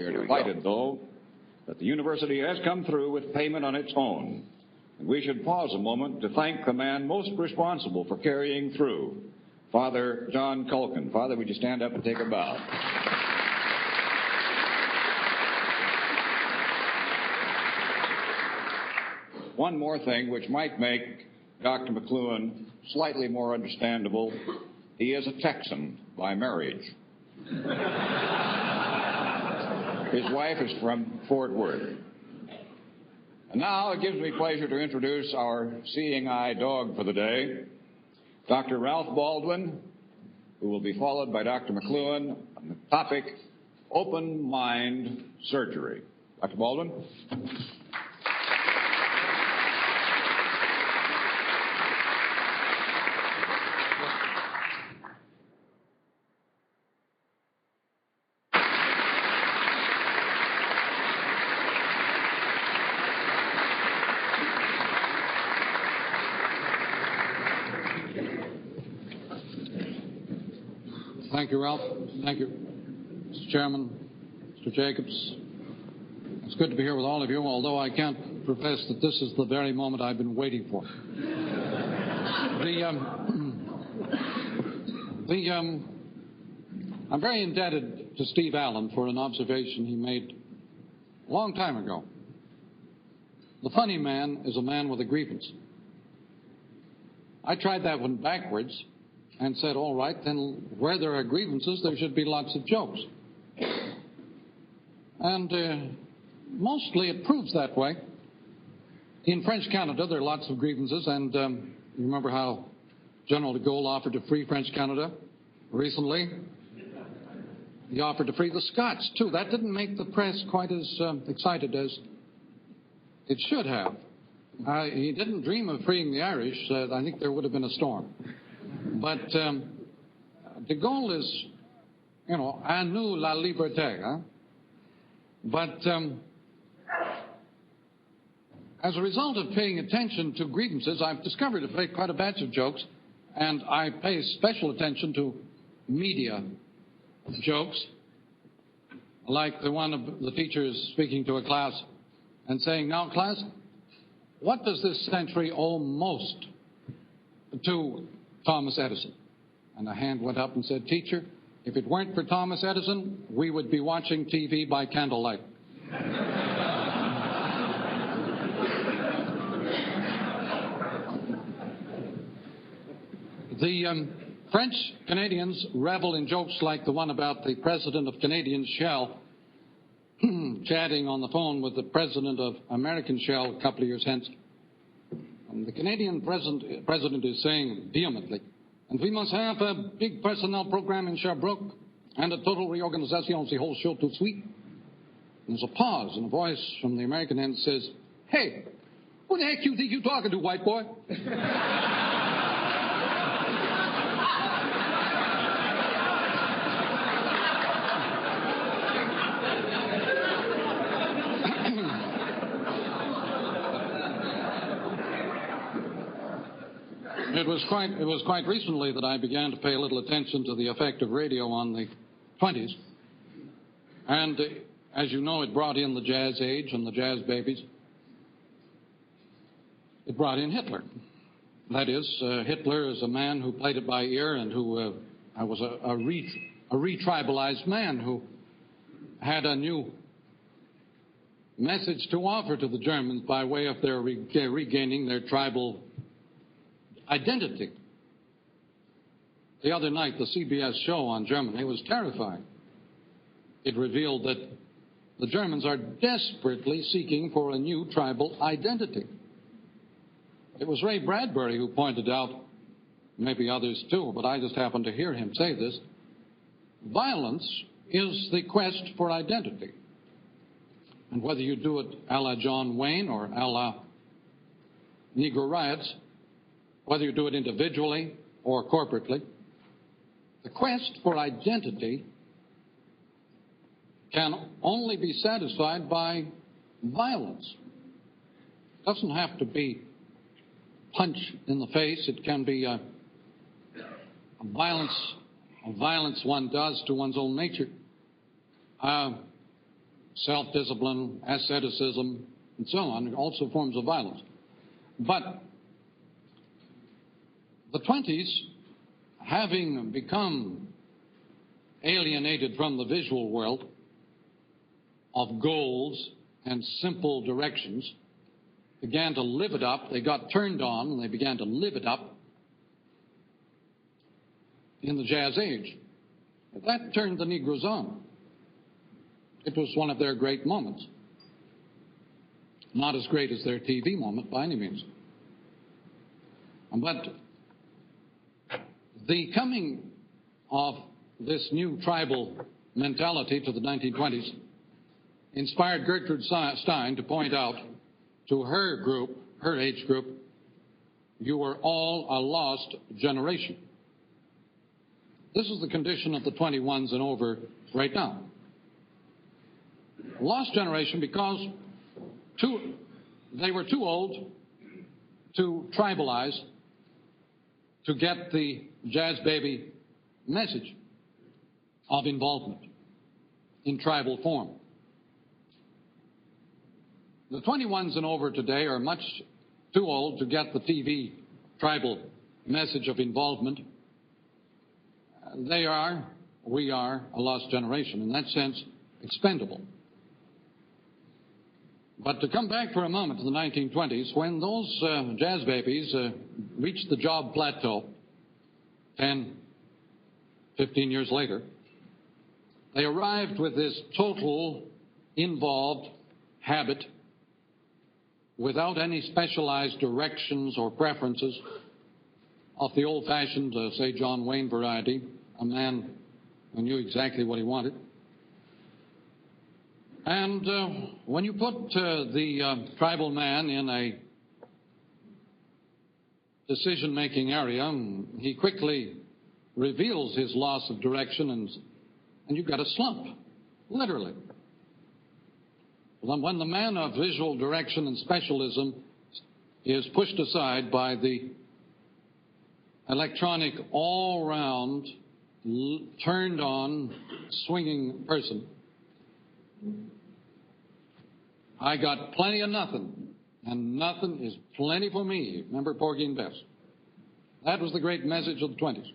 We are delighted, though, that the university has come through with payment on its own. And we should pause a moment to thank the man most responsible for carrying through, Father John Culkin. Father, would you stand up and take a bow? One more thing which might make Dr. McLuhan slightly more understandable. He is a Texan by marriage. His wife is from Fort Worth. And now it gives me pleasure to introduce our seeing eye dog for the day, Dr. Ralph Baldwin, who will be followed by Dr. McLuhan on the topic, open mind surgery. Dr. Baldwin. Thank you, Ralph. Thank you, Mr. Chairman, Mr. Jacobs. It's good to be here with all of you, although I can't profess that this is the very moment I've been waiting for. I'm very indebted to Steve Allen for an observation he made a long time ago. The funny man is a man with a grievance. I tried that one backwards and said, all right, then where there are grievances, there should be lots of jokes. And mostly it proves that way. In French Canada, there are lots of grievances, and you remember how General de Gaulle offered to free French Canada recently? He offered to free the Scots, too. That didn't make the press quite as excited as it should have. He didn't dream of freeing the Irish. I think there would have been a storm. But de Gaulle is, à nous la liberté. Huh? But as a result of paying attention to grievances, I've discovered to play quite a batch of jokes, and I pay special attention to media jokes, like the one of the teachers speaking to a class and saying, now, class, what does this century owe most to Thomas Edison? And a hand went up and said, teacher, if it weren't for Thomas Edison, we would be watching TV by candlelight. The French Canadians revel in jokes like the one about the president of Canadian Shell chatting on the phone with the president of American Shell a couple of years hence. And the Canadian president is saying vehemently, and we must have a big personnel program in Sherbrooke and a total reorganization of the whole show tout de suite. And there's a pause, and a voice from the American end says, hey, who the heck you think you're talking to, white boy? It was quite recently that I began to pay a little attention to the effect of radio on the 20s. And as you know, it brought in the jazz age and the jazz babies. It brought in Hitler. That is, Hitler is a man who played it by ear and who was a retribalized man who had a new message to offer to the Germans by way of their regaining their tribal identity. The other night, the CBS show on Germany was terrifying. It revealed that the Germans are desperately seeking for a new tribal identity. It was Ray Bradbury who pointed out, maybe others too, but I just happened to hear him say this, violence is the quest for identity. And whether you do it a la John Wayne or a la Negro riots, whether you do it individually or corporately, the quest for identity can only be satisfied by violence. It doesn't have to be punch in the face. It can be a violence one does to one's own nature. self-discipline, asceticism, and so on, also forms of violence. But the 20s, having become alienated from the visual world of goals and simple directions, began to live it up. They got turned on and they began to live it up in the jazz age. That turned the Negroes on. It was one of their great moments. Not as great as their TV moment by any means. But the coming of this new tribal mentality to the 1920s inspired Gertrude Stein to point out to her group, her age group, you were all a lost generation. This is the condition of the 21s and over right now. Lost generation because they were too old to tribalize to get the jazz baby message of involvement in tribal form. The 21s and over today are much too old to get the TV tribal message of involvement. We are a lost generation. In that sense, expendable. But to come back for a moment to the 1920s, when those jazz babies reached the job plateau 10, 15 years later, they arrived with this total involved habit without any specialized directions or preferences of the old-fashioned, say, John Wayne variety, a man who knew exactly what he wanted. And when you put the tribal man in a decision-making area, he quickly reveals his loss of direction, and you've got a slump, literally. When the man of visual direction and specialism is pushed aside by the electronic, all-round, turned-on, swinging person, I got plenty of nothing, and nothing is plenty for me. Remember Porgy and Bess? That was the great message of the 20s.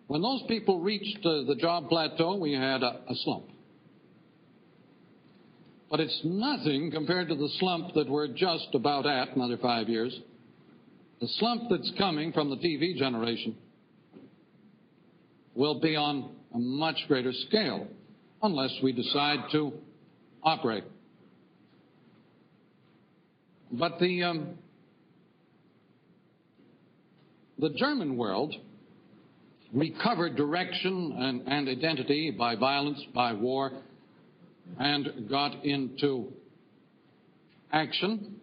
When those people reached the job plateau, we had a slump. But it's nothing compared to the slump that we're just about at another 5 years. The slump that's coming from the TV generation will be on a much greater scale unless we decide to operate. But the German world recovered direction and identity by violence, by war, and got into action,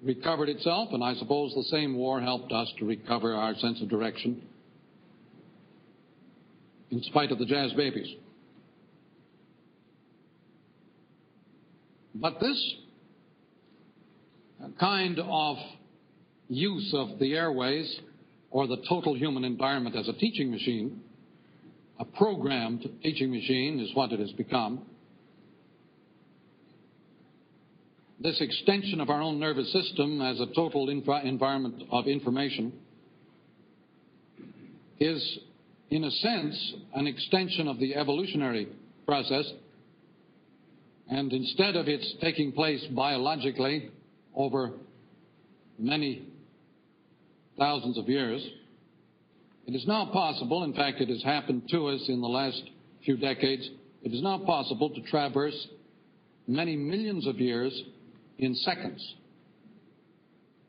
recovered itself, and I suppose the same war helped us to recover our sense of direction in spite of the jazz babies. But this kind of use of the airways or the total human environment as a teaching machine, a programmed teaching machine is what it has become. This extension of our own nervous system as a total environment of information is, in a sense, an extension of the evolutionary process. And instead of its taking place biologically over many thousands of years, it is now possible, in fact it has happened to us in the last few decades, it is now possible to traverse many millions of years in seconds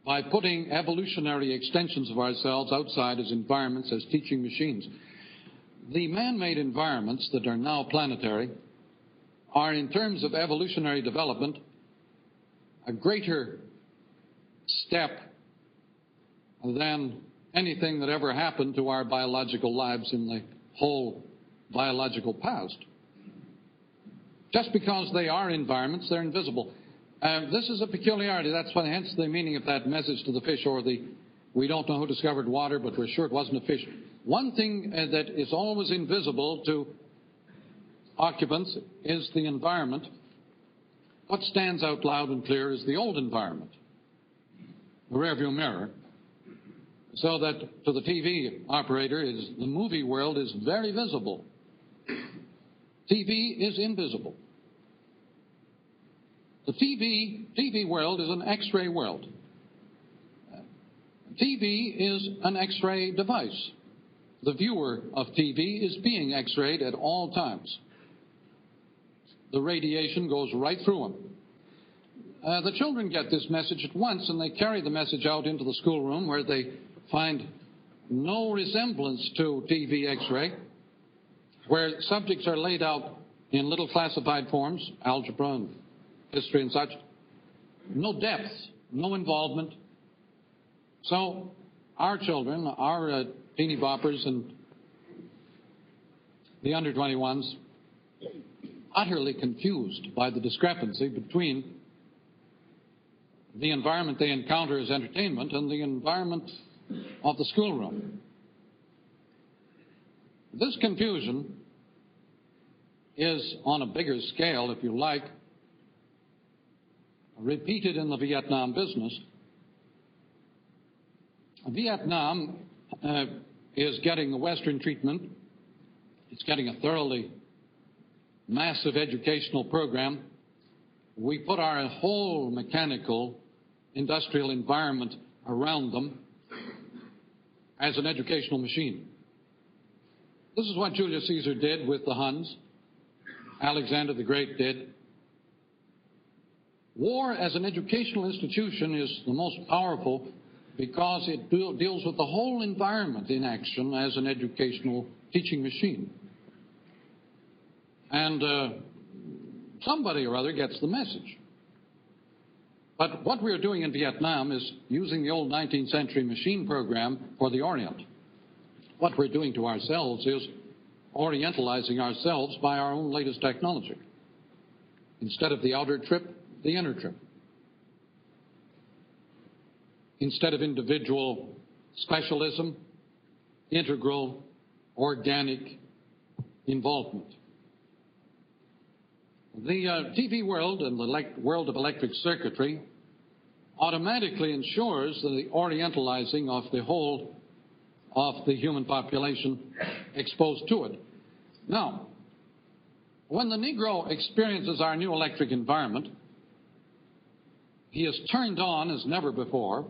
by putting evolutionary extensions of ourselves outside as environments, as teaching machines. The man-made environments that are now planetary are, in terms of evolutionary development, a greater step than anything that ever happened to our biological lives in the whole biological past. Just because they are environments, they're invisible. This is a peculiarity. That's why, hence the meaning of that message to the fish, or the we don't know who discovered water, but we're sure it wasn't a fish. One thing that is always invisible to occupants is the environment. What stands out loud and clear is the old environment, the rearview mirror, so that to the TV operator the movie world is very visible. TV is invisible. The TV world is an X-ray world. TV is an X-ray device. The viewer of TV is being X-rayed at all times. The radiation goes right through them. The children get this message at once, and they carry the message out into the schoolroom where they find no resemblance to TV X-ray, where subjects are laid out in little classified forms, algebra and history and such. No depth, no involvement. So our children, our teeny boppers and the under 21s, utterly confused by the discrepancy between the environment they encounter as entertainment and the environment of the schoolroom. This confusion is on a bigger scale, if you like, repeated in the Vietnam business. Vietnam is getting the Western treatment. It's getting a thoroughly massive educational program. We put our whole mechanical industrial environment around them as an educational machine. This is what Julius Caesar did with the Huns. Alexander the Great did. War as an educational institution is the most powerful because it deals with the whole environment in action as an educational teaching machine. And somebody or other gets the message. But what we're doing in Vietnam is using the old 19th century machine program for the Orient. What we're doing to ourselves is orientalizing ourselves by our own latest technology. Instead of the outer trip, the inner trip. Instead of individual specialism, integral, organic involvement. The TV world and the world of electric circuitry automatically ensures the orientalizing of the whole of the human population exposed to it. Now, when the Negro experiences our new electric environment, he is turned on as never before.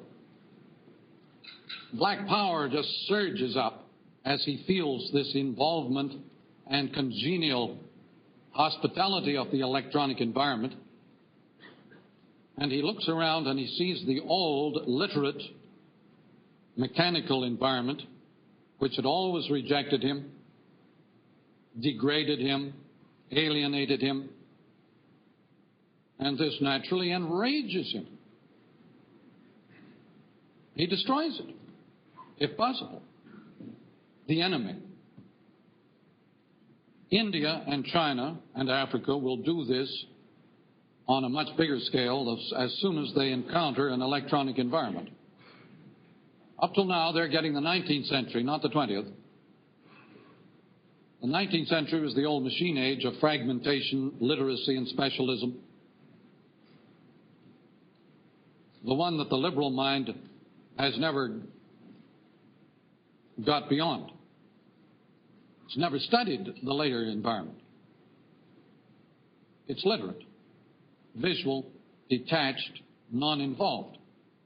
Black power just surges up as he feels this involvement and congenial hospitality of the electronic environment. And he looks around and he sees the old, literate, mechanical environment, which had always rejected him, degraded him, alienated him. And this naturally enrages him. He destroys it, if possible. The enemy. India and China and Africa will do this on a much bigger scale as soon as they encounter an electronic environment. Up till now, they're getting the 19th century, not the 20th. The 19th century was the old machine age of fragmentation, literacy, and specialism. The one that the liberal mind has never got beyond. It's never studied the later environment. It's literate, visual, detached, non-involved.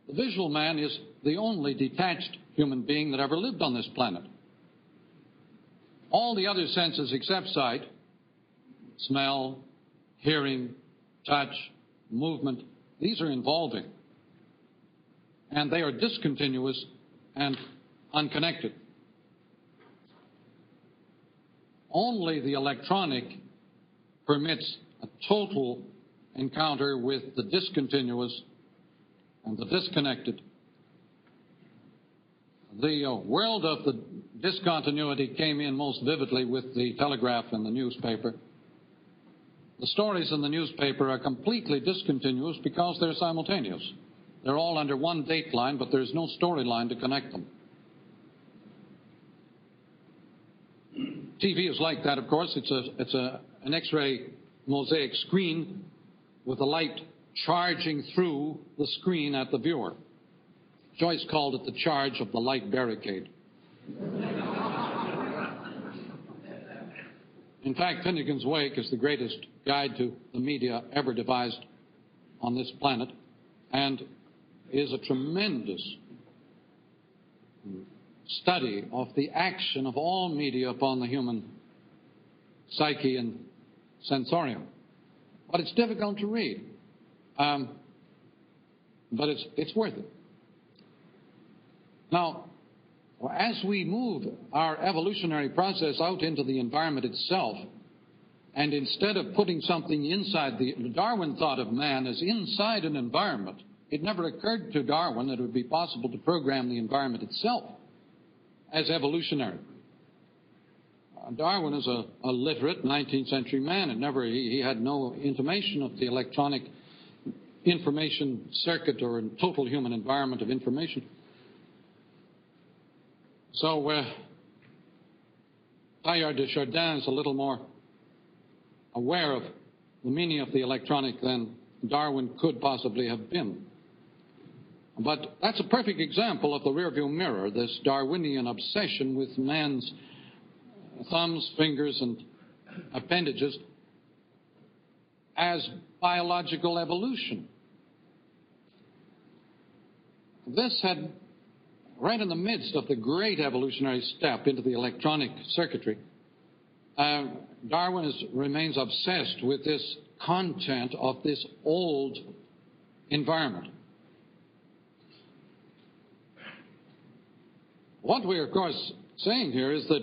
The visual man is the only detached human being that ever lived on this planet. All the other senses except sight, smell, hearing, touch, movement, these are involving. And they are discontinuous and unconnected. Only the electronic permits a total encounter with the discontinuous and the disconnected. The world of the discontinuity came in most vividly with the Telegraph and the newspaper. The stories in the newspaper are completely discontinuous because they're simultaneous. They're all under one date line, but there's no storyline to connect them. TV is like that, of course. It's an X-ray mosaic screen with the light charging through the screen at the viewer. Joyce called it the charge of the light barricade. In fact, Finnegans Wake is the greatest guide to the media ever devised on this planet and is a tremendous study of the action of all media upon the human psyche and sensorium. But it's difficult to read. But it's worth it. Now, as we move our evolutionary process out into the environment itself, and instead of putting something inside, Darwin thought of man as inside an environment. It never occurred to Darwin that it would be possible to program the environment itself as evolutionary. Darwin is a literate 19th century man, and he had no intimation of the electronic information circuit or total human environment of information. So Teilhard de Chardin is a little more aware of the meaning of the electronic than Darwin could possibly have been. But that's a perfect example of the rearview mirror, this Darwinian obsession with man's thumbs, fingers, and appendages as biological evolution. This had, right in the midst of the great evolutionary step into the electronic circuitry, Darwin remains obsessed with this content of this old environment. What we're, of course, saying here is that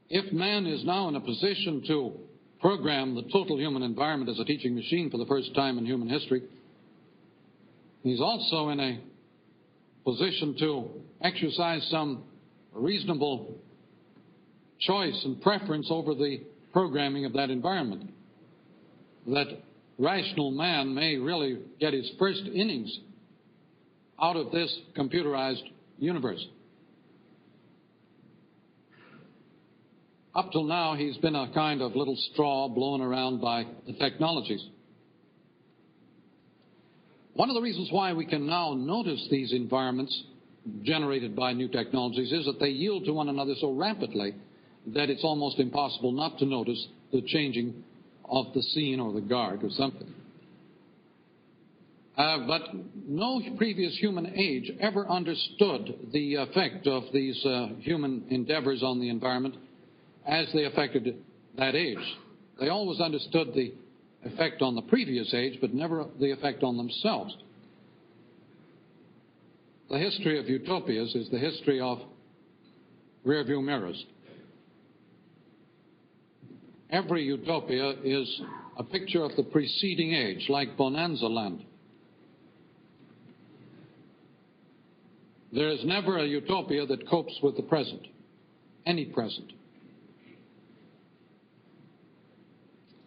if man is now in a position to program the total human environment as a teaching machine for the first time in human history, he's also in a position to exercise some reasonable choice and preference over the programming of that environment. That rational man may really get his first innings out of this computerized universe. Up till now, he's been a kind of little straw blown around by the technologies. One of the reasons why we can now notice these environments generated by new technologies is that they yield to one another so rapidly that it's almost impossible not to notice the changing of the scene or the guard or something. But no previous human age ever understood the effect of these human endeavors on the environment as they affected that age. They always understood the effect on the previous age, but never the effect on themselves. The history of utopias is the history of rearview mirrors. Every utopia is a picture of the preceding age, like Bonanza Land. There is never a utopia that copes with the present, any present.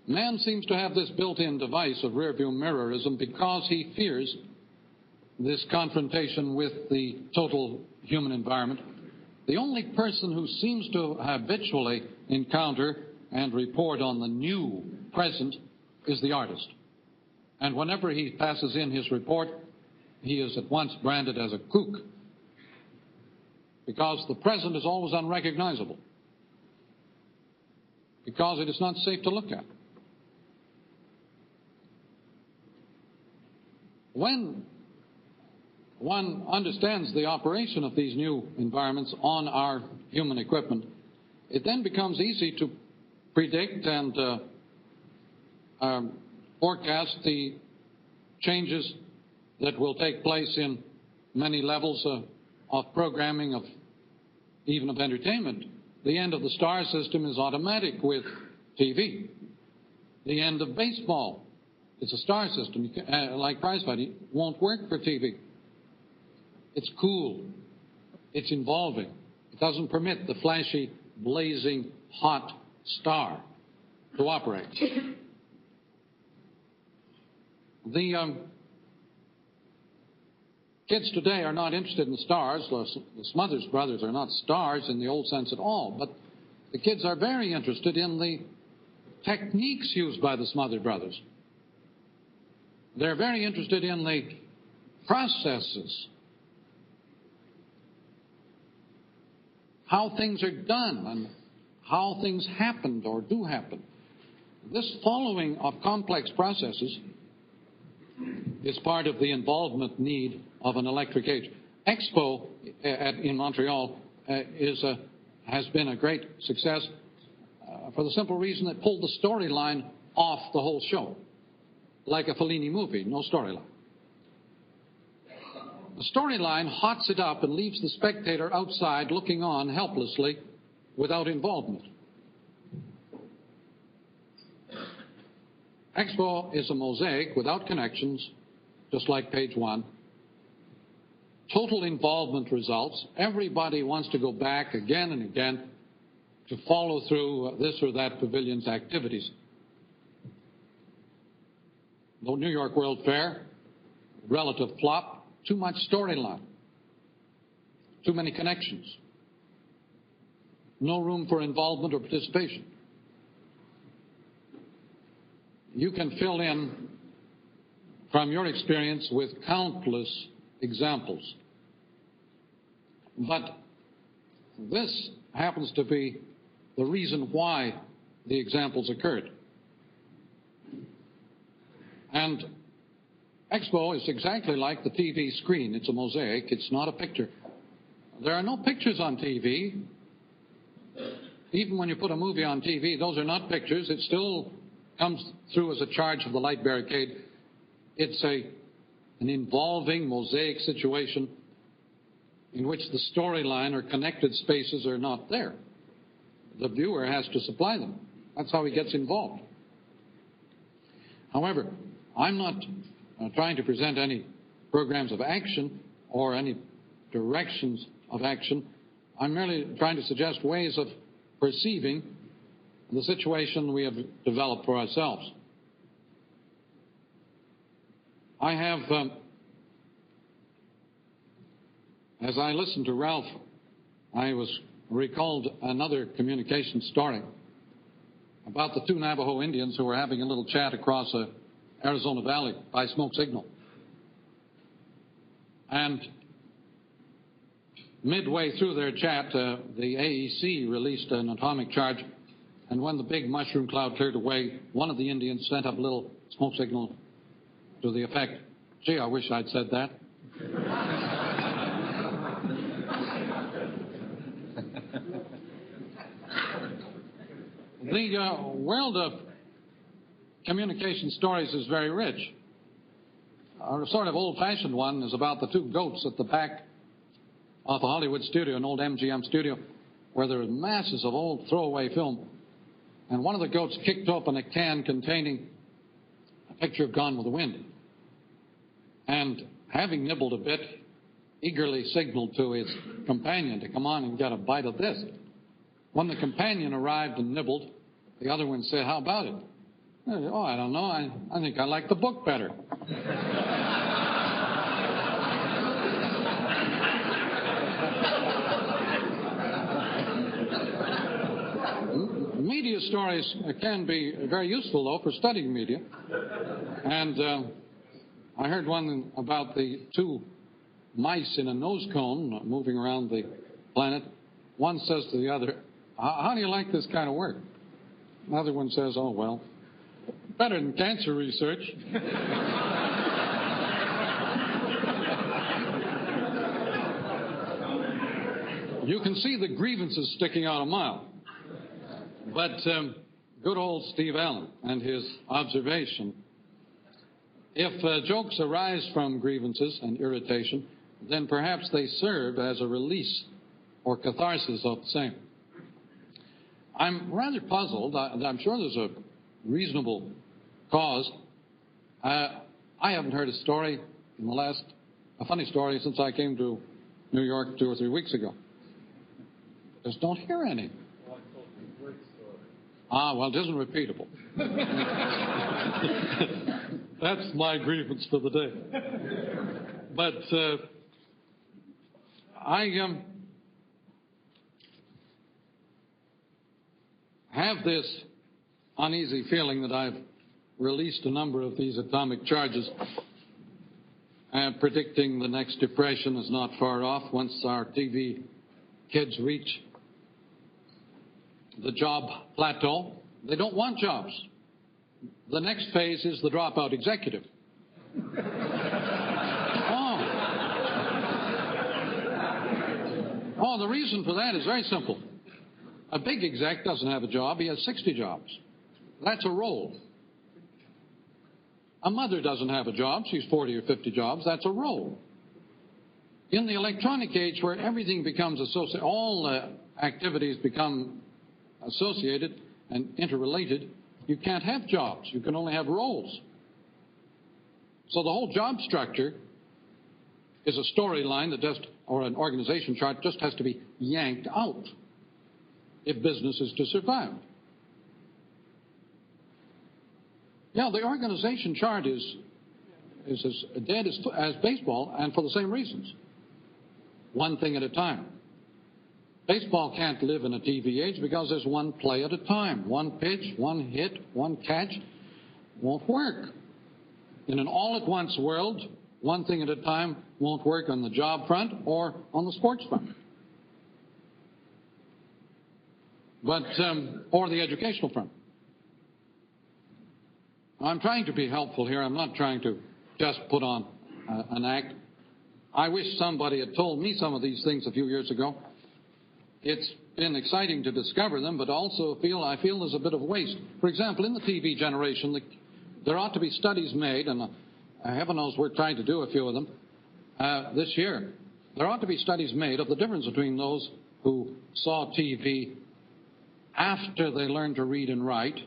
Man seems to have this built-in device of rearview mirrorism because he fears this confrontation with the total human environment. The only person who seems to habitually encounter and report on the new present is the artist. And whenever he passes in his report, he is at once branded as a kook, because the present is always unrecognizable, because it is not safe to look at. When one understands the operation of these new environments on our human equipment, it then becomes easy to predict and forecast the changes that will take place in many levels of programming, even of entertainment. The end of the star system is automatic with TV. The end of baseball, it's a star system. Like prize fighting, won't work for TV. It's cool. It's involving. It doesn't permit the flashy, blazing, hot star to operate. The kids today are not interested in stars. The Smothers brothers are not stars in the old sense at all. But the kids are very interested in the techniques used by the Smothered Brothers. They're very interested in the processes, how things are done and how things happened or do happen. This following of complex processes is part of the involvement need of an electric age. Expo in Montreal has been a great success for the simple reason it pulled the storyline off the whole show. Like a Fellini movie, no storyline. The storyline hots it up and leaves the spectator outside looking on helplessly without involvement. Expo is a mosaic without connections, just like page 1. Total involvement results. Everybody wants to go back again and again to follow through this or that pavilion's activities. The New York World Fair, relative flop, too much storyline, too many connections, no room for involvement or participation. You can fill in from your experience with countless examples. But this happens to be the reason why the examples occurred. And Expo is exactly like the TV screen. It's a mosaic. It's not a picture. There are no pictures on TV. Even when you put a movie on TV, those are not pictures. It still comes through as a charge of the light barricade. It's an involving mosaic situation in which the storyline or connected spaces are not there. The viewer has to supply them. That's how he gets involved. However, I'm not trying to present any programs of action or any directions of action. I'm merely trying to suggest ways of perceiving the situation we have developed for ourselves. I have, as I listened to Ralph, I was recalled another communication story about the 2 Navajo Indians who were having a little chat across a Arizona Valley by smoke signal. And midway through their chat, the AEC released an atomic charge, and when the big mushroom cloud cleared away, one of the Indians sent up a little smoke signal to the effect, "Gee, I wish I'd said that." The world of communication stories is very rich. A sort of old-fashioned one is about the 2 goats at the back of a Hollywood studio, an old MGM studio, where there are masses of old throwaway film. And one of the goats kicked open a can containing a picture of Gone with the Wind. And having nibbled a bit, eagerly signaled to his companion to come on and get a bite of this. When the companion arrived and nibbled, the other one said, "How about it?" "Oh, I don't know. I think I like the book better." Media stories can be very useful, though, for studying media. And I heard one about the 2 mice in a nose cone moving around the planet. One says to the other, "How do you like this kind of work?" Another one says, "Oh, well, better than cancer research." You can see the grievances sticking out a mile. But good old Steve Allen and his observation. If jokes arise from grievances and irritation, then perhaps they serve as a release or catharsis of the same. I'm rather puzzled. I'm sure there's a reasonable cause. I haven't heard a story a funny story since I came to New York 2 or 3 weeks ago. Just don't hear any. Well, it isn't repeatable. That's my grievance for the day. But I have this uneasy feeling that I've released a number of these atomic charges, predicting the next depression is not far off once our TV kids reach the job plateau. They don't want jobs. The next phase is the dropout executive. Oh, the reason for that is very simple. A big exec doesn't have a job. He has 60 jobs. That's a role. A mother doesn't have a job. She's 40 or 50 jobs. That's a role. In the electronic age where everything becomes associated, all activities become associated and interrelated, you can't have jobs. You can only have roles. So the whole job structure is a storyline that just, or an organization chart, just has to be yanked out if business is to survive. Yeah, the organization chart is as dead as baseball, and for the same reasons. One thing at a time. Baseball can't live in a TV age because there's one play at a time. One pitch, one hit, one catch won't work. In an all-at-once world, one thing at a time won't work on the job front or on the sports front. But, or the educational front. I'm trying to be helpful here. I'm not trying to just put on an act. I wish somebody had told me some of these things a few years ago. It's been exciting to discover them, but also I feel there's a bit of waste. For example, in the TV generation, there ought to be studies made, and heaven knows we're trying to do a few of them this year. There ought to be studies made of the difference between those who saw TV after they learned to read and write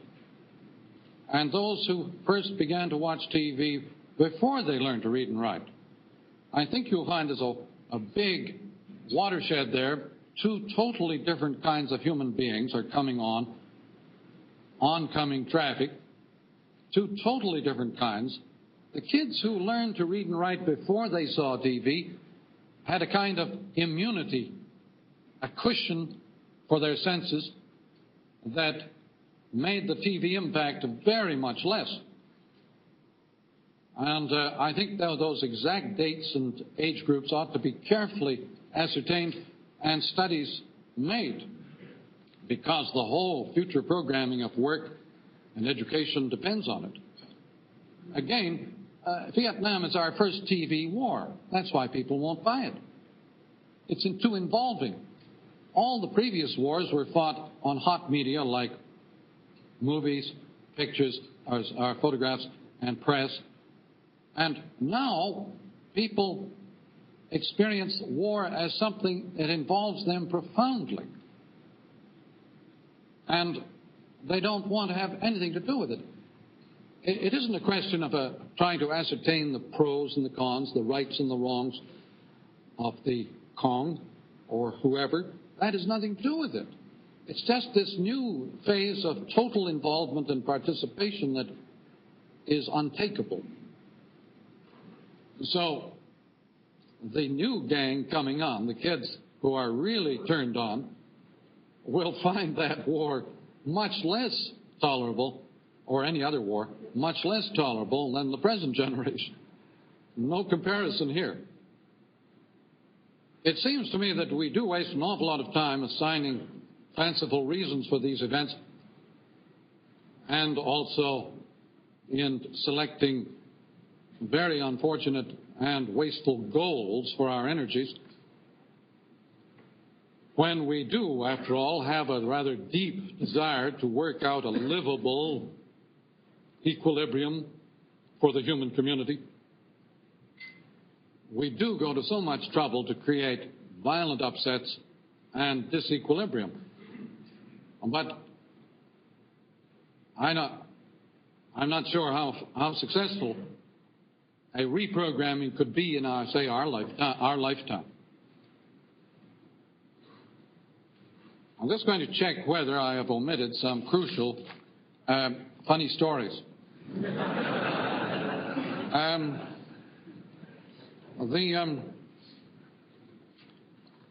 and those who first began to watch TV before they learned to read and write. I think you'll find there's a big watershed there. Two totally different kinds of human beings are coming on, oncoming traffic. Two totally different kinds. The kids who learned to read and write before they saw TV had a kind of immunity, a cushion for their senses that made the TV impact very much less. And I think those exact dates and age groups ought to be carefully ascertained and studies made, because the whole future programming of work and education depends on it. Again, Vietnam is our first TV war. That's why people won't buy it. It's too involving. All the previous wars were fought on hot media like movies, pictures, or photographs, and press. And now people experience war as something that involves them profoundly. And they don't want to have anything to do with it. It isn't a question of trying to ascertain the pros and the cons, the rights and the wrongs of the Kong or whoever. That has nothing to do with it. It's just this new phase of total involvement and participation that is untakeable. So the new gang coming on, the kids who are really turned on, will find that war much less tolerable, or any other war, much less tolerable than the present generation. No comparison here. It seems to me that we do waste an awful lot of time assigning fanciful reasons for these events, and also in selecting very unfortunate and wasteful goals for our energies, when we do, after all, have a rather deep desire to work out a livable equilibrium for the human community. We do go to so much trouble to create violent upsets and disequilibrium. But I'm not sure how successful a reprogramming could be in our lifetime. I'm just going to check whether I have omitted some crucial funny stories.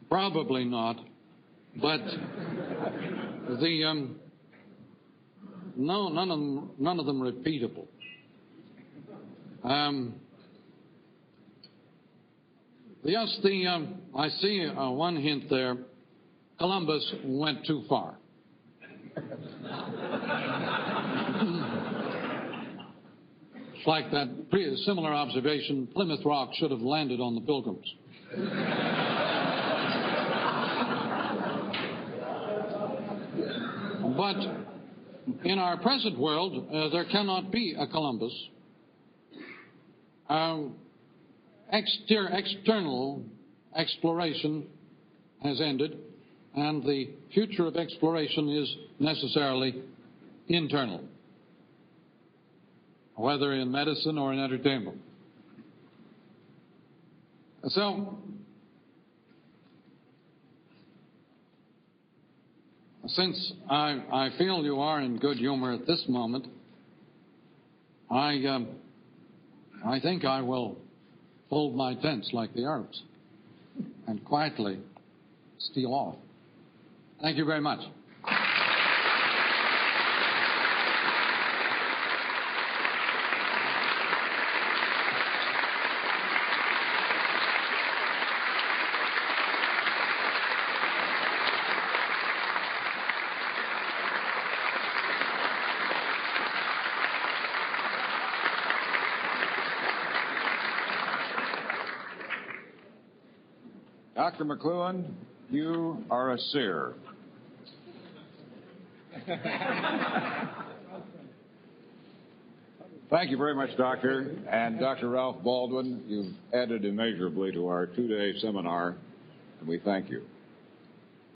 Probably not, but none of them repeatable. I see one hint there. Columbus went too far. It's like that similar observation, Plymouth Rock should have landed on the Pilgrims. But in our present world, there cannot be a Columbus. External exploration has ended, and the future of exploration is necessarily internal, whether in medicine or in entertainment. So, since I feel you are in good humor at this moment, I think I will fold my tents like the Arabs and quietly steal off. Thank you very much. Dr. McLuhan, you are a seer. Thank you very much, Doctor. And Dr. Ralph Baldwin, you've added immeasurably to our two-day seminar, and we thank you.